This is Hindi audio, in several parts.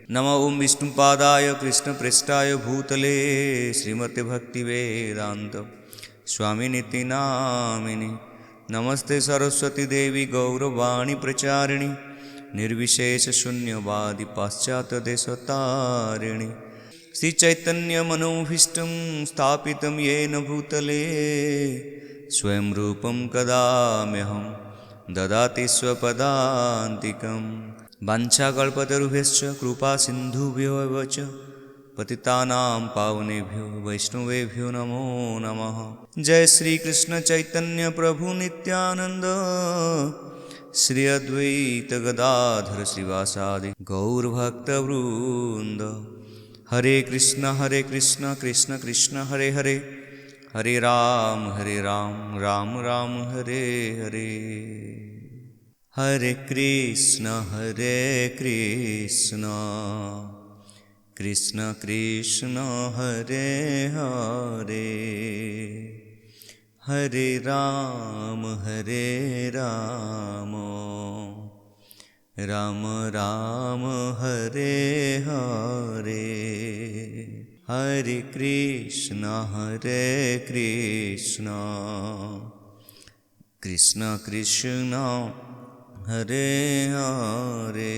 नमो ओं विष्णुपादाय कृष्णप्रेष्ठाय भूतले श्रीमते भक्तिवेदांत स्वामिनिति नामिनि। नमस्ते सरस्वती देवी गौरवाणी प्रचारिणि निर्विशेषशून्यवादी पाश्चात्यदेशतारिणि। श्रीचैतन्यमनोभीष्टं स्थापितं येन भूतले स्वयं रूपं कदा म्यहं ददाति स्वपदान्तिकम्। वाञ्छाकल्पतरुभ्यश्च कृपासिन्धुभ्यो एव च पतितानां पावनेभ्यो वैष्णवेभ्यो नमो नमः। जय श्री कृष्ण चैतन्य प्रभु नित्यानंद श्री अद्वैत गदाधर श्रीवासादि गौरभक्तवृंद। हरे कृष्ण कृष्ण कृष्ण हरे हरे, हरे राम राम राम हरे हरे। हरे कृष्ण कृष्ण कृष्ण हरे हरे, हरे राम राम राम हरे हरे। हरे कृष्ण कृष्ण कृष्ण हरे हरे,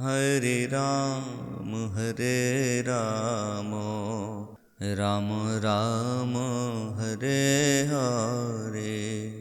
हरे राम राम राम हरे हरे।